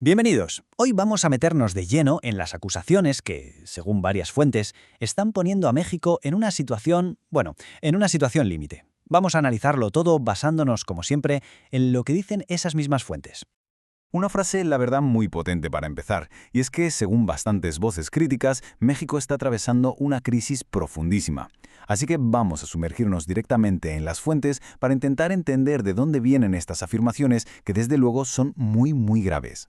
Bienvenidos. Hoy vamos a meternos de lleno en las acusaciones que, según varias fuentes, están poniendo a México en una situación, en una situación límite. Vamos a analizarlo todo basándonos, como siempre, en lo que dicen esas mismas fuentes. Una frase, la verdad, muy potente para empezar, y es que, según bastantes voces críticas, México está atravesando una crisis profundísima. Así que vamos a sumergirnos directamente en las fuentes para intentar entender de dónde vienen estas afirmaciones que desde luego son muy graves.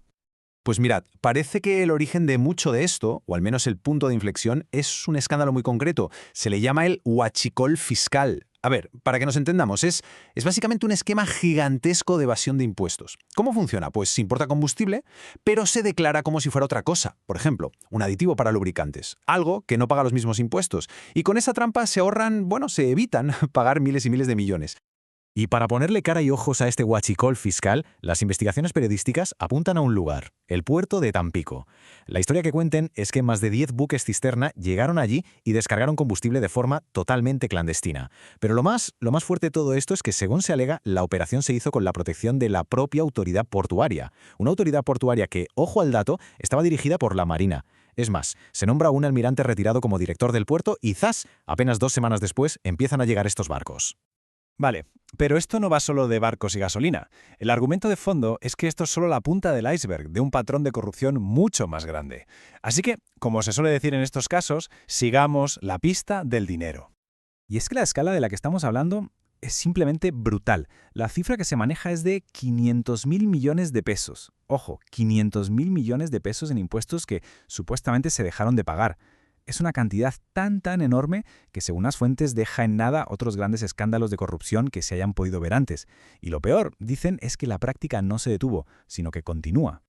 Pues mirad, parece que el origen de mucho de esto, o al menos el punto de inflexión, es un escándalo muy concreto. Se le llama el huachicol fiscal. A ver, para que nos entendamos, es básicamente un esquema gigantesco de evasión de impuestos. ¿Cómo funciona? Pues se importa combustible, pero se declara como si fuera otra cosa. Por ejemplo, un aditivo para lubricantes, algo que no paga los mismos impuestos. Y con esa trampa se evitan pagar miles y miles de millones. Y para ponerle cara y ojos a este huachicol fiscal, las investigaciones periodísticas apuntan a un lugar, el puerto de Tampico. La historia que cuenten es que más de 10 buques cisterna llegaron allí y descargaron combustible de forma totalmente clandestina. Pero lo más fuerte de todo esto es que, según se alega, la operación se hizo con la protección de la propia autoridad portuaria. Una autoridad portuaria que, ojo al dato, estaba dirigida por la Marina. Es más, se nombra a un almirante retirado como director del puerto y ¡zas! Apenas 2 semanas después empiezan a llegar estos barcos. Vale, pero esto no va solo de barcos y gasolina. El argumento de fondo es que esto es solo la punta del iceberg de un patrón de corrupción mucho más grande. Así que, como se suele decir en estos casos, sigamos la pista del dinero. Y es que la escala de la que estamos hablando es simplemente brutal. La cifra que se maneja es de 500.000 millones de pesos. Ojo, 500.000 millones de pesos en impuestos que supuestamente se dejaron de pagar. Es una cantidad tan enorme que, según las fuentes, deja en nada otros grandes escándalos de corrupción que se hayan podido ver antes. Y lo peor, dicen, es que la práctica no se detuvo, sino que continúa.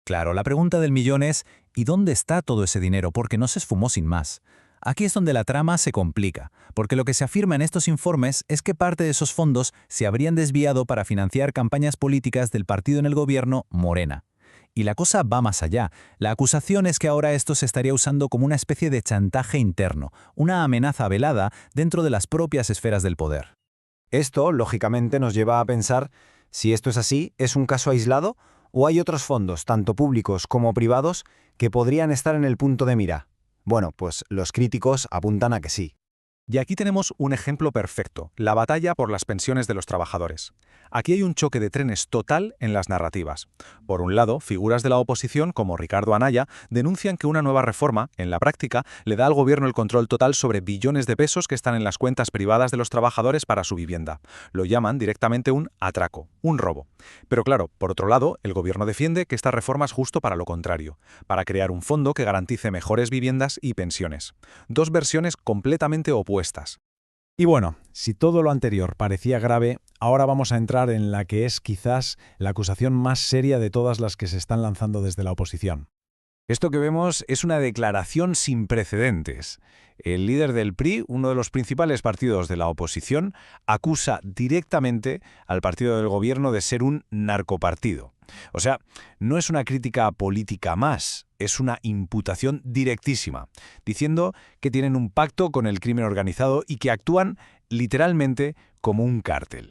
Claro, la pregunta del millón es ¿y dónde está todo ese dinero? Porque no se esfumó sin más. Aquí es donde la trama se complica, porque lo que se afirma en estos informes es que parte de esos fondos se habrían desviado para financiar campañas políticas del partido en el gobierno, Morena. Y la cosa va más allá. La acusación es que ahora esto se estaría usando como una especie de chantaje interno, una amenaza velada dentro de las propias esferas del poder. Esto, lógicamente, nos lleva a pensar si esto es así, ¿es un caso aislado o hay otros fondos, tanto públicos como privados, que podrían estar en el punto de mira? Bueno, pues los críticos apuntan a que sí. Y aquí tenemos un ejemplo perfecto, la batalla por las pensiones de los trabajadores. Aquí hay un choque de trenes total en las narrativas. Por un lado, figuras de la oposición, como Ricardo Anaya, denuncian que una nueva reforma, en la práctica, le da al gobierno el control total sobre billones de pesos que están en las cuentas privadas de los trabajadores para su vivienda. Lo llaman directamente un atraco, un robo. Pero claro, por otro lado, el gobierno defiende que esta reforma es justo para lo contrario, para crear un fondo que garantice mejores viviendas y pensiones. Dos versiones completamente opuestas. Y bueno, si todo lo anterior parecía grave, ahora vamos a entrar en la que es quizás la acusación más seria de todas las que se están lanzando desde la oposición. Esto que vemos es una declaración sin precedentes. El líder del PRI, uno de los principales partidos de la oposición, acusa directamente al partido del gobierno de ser un narcopartido. O sea, no es una crítica política más, es una imputación directísima, diciendo que tienen un pacto con el crimen organizado y que actúan literalmente como un cártel.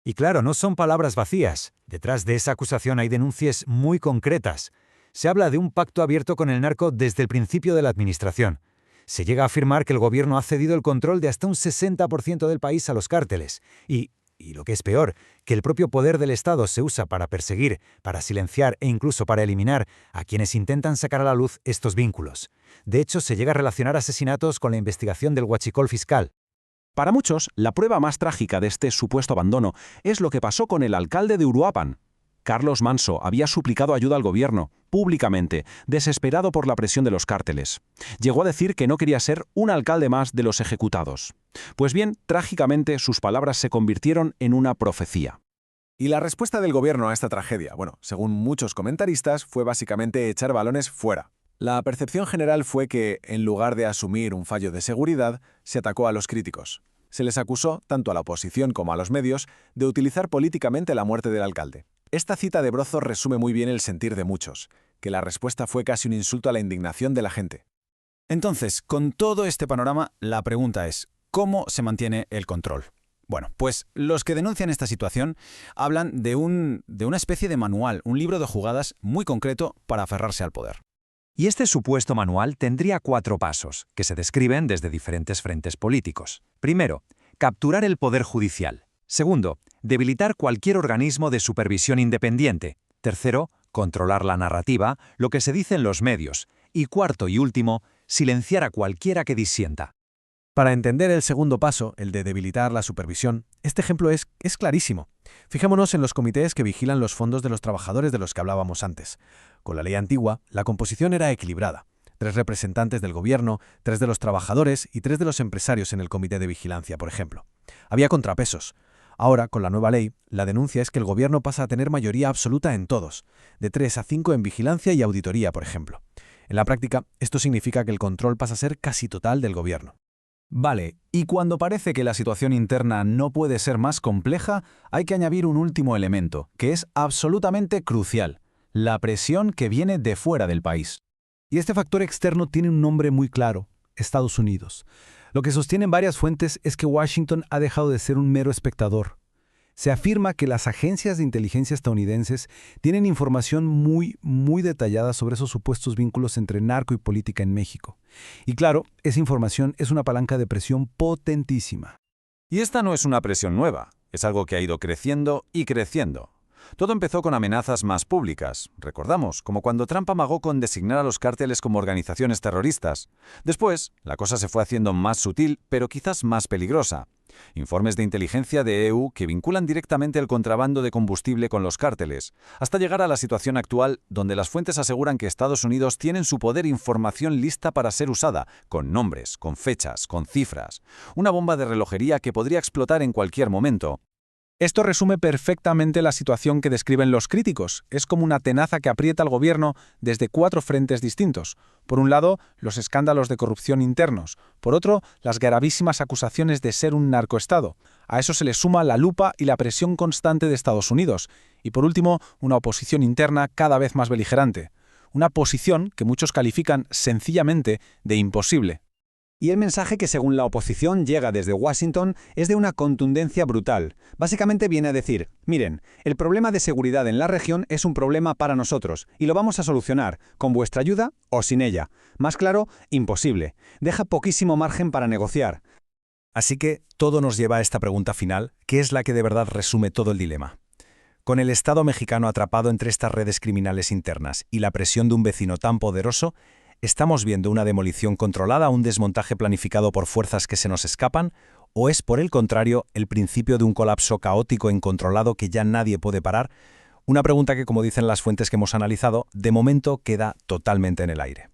Y claro, no son palabras vacías. Detrás de esa acusación hay denuncias muy concretas. Se habla de un pacto abierto con el narco desde el principio de la administración. Se llega a afirmar que el gobierno ha cedido el control de hasta un 60% del país a los cárteles. Y lo que es peor, que el propio poder del Estado se usa para perseguir, para silenciar e incluso para eliminar a quienes intentan sacar a la luz estos vínculos. De hecho, se llega a relacionar asesinatos con la investigación del huachicol fiscal. Para muchos, la prueba más trágica de este supuesto abandono es lo que pasó con el alcalde de Uruapan. Carlos Manso había suplicado ayuda al gobierno, públicamente, desesperado por la presión de los cárteles. Llegó a decir que no quería ser un alcalde más de los ejecutados. Pues bien, trágicamente, sus palabras se convirtieron en una profecía. Y la respuesta del gobierno a esta tragedia, según muchos comentaristas, fue básicamente echar balones fuera. La percepción general fue que, en lugar de asumir un fallo de seguridad, se atacó a los críticos. Se les acusó, tanto a la oposición como a los medios, de utilizar políticamente la muerte del alcalde. Esta cita de Brozo resume muy bien el sentir de muchos, que la respuesta fue casi un insulto a la indignación de la gente. Entonces, con todo este panorama, la pregunta es, ¿cómo se mantiene el control? Bueno, pues los que denuncian esta situación hablan de una especie de manual, un libro de jugadas muy concreto para aferrarse al poder. Y este supuesto manual tendría 4 pasos, que se describen desde diferentes frentes políticos. Primero, capturar el poder judicial. Segundo, debilitar cualquier organismo de supervisión independiente. Tercero, controlar la narrativa, lo que se dice en los medios. Y cuarto y último, silenciar a cualquiera que disienta. Para entender el segundo paso, el de debilitar la supervisión, este ejemplo es clarísimo. Fijémonos en los comités que vigilan los fondos de los trabajadores de los que hablábamos antes. Con la ley antigua, la composición era equilibrada. 3 representantes del gobierno, 3 de los trabajadores y 3 de los empresarios en el comité de vigilancia, por ejemplo. Había contrapesos. Ahora, con la nueva ley, la denuncia es que el gobierno pasa a tener mayoría absoluta en todos, de 3 a 5 en vigilancia y auditoría, por ejemplo. En la práctica, esto significa que el control pasa a ser casi total del gobierno. Vale, y cuando parece que la situación interna no puede ser más compleja, hay que añadir un último elemento, que es absolutamente crucial: la presión que viene de fuera del país. Y este factor externo tiene un nombre muy claro: Estados Unidos. Lo que sostienen varias fuentes es que Washington ha dejado de ser un mero espectador. Se afirma que las agencias de inteligencia estadounidenses tienen información muy detallada sobre esos supuestos vínculos entre narco y política en México. Y claro, esa información es una palanca de presión potentísima. Y esta no es una presión nueva, es algo que ha ido creciendo y creciendo. Todo empezó con amenazas más públicas, recordamos, como cuando Trump amagó con designar a los cárteles como organizaciones terroristas. Después, la cosa se fue haciendo más sutil, pero quizás más peligrosa. Informes de inteligencia de EU que vinculan directamente el contrabando de combustible con los cárteles, hasta llegar a la situación actual donde las fuentes aseguran que Estados Unidos tiene en su poder información lista para ser usada, con nombres, con fechas, con cifras. Una bomba de relojería que podría explotar en cualquier momento. Esto resume perfectamente la situación que describen los críticos. Es como una tenaza que aprieta al gobierno desde 4 frentes distintos. Por un lado, los escándalos de corrupción internos. Por otro, las gravísimas acusaciones de ser un narcoestado. A eso se le suma la lupa y la presión constante de Estados Unidos. Y por último, una oposición interna cada vez más beligerante. Una posición que muchos califican sencillamente de imposible. Y el mensaje que según la oposición llega desde Washington es de una contundencia brutal. Básicamente viene a decir: miren, el problema de seguridad en la región es un problema para nosotros y lo vamos a solucionar, con vuestra ayuda o sin ella. Más claro, imposible. Deja poquísimo margen para negociar. Así que todo nos lleva a esta pregunta final, que es la que de verdad resume todo el dilema. Con el Estado mexicano atrapado entre estas redes criminales internas y la presión de un vecino tan poderoso, ¿estamos viendo una demolición controlada, un desmontaje planificado por fuerzas que se nos escapan? ¿O es, por el contrario, el principio de un colapso caótico e incontrolado que ya nadie puede parar? Una pregunta que, como dicen las fuentes que hemos analizado, de momento queda totalmente en el aire.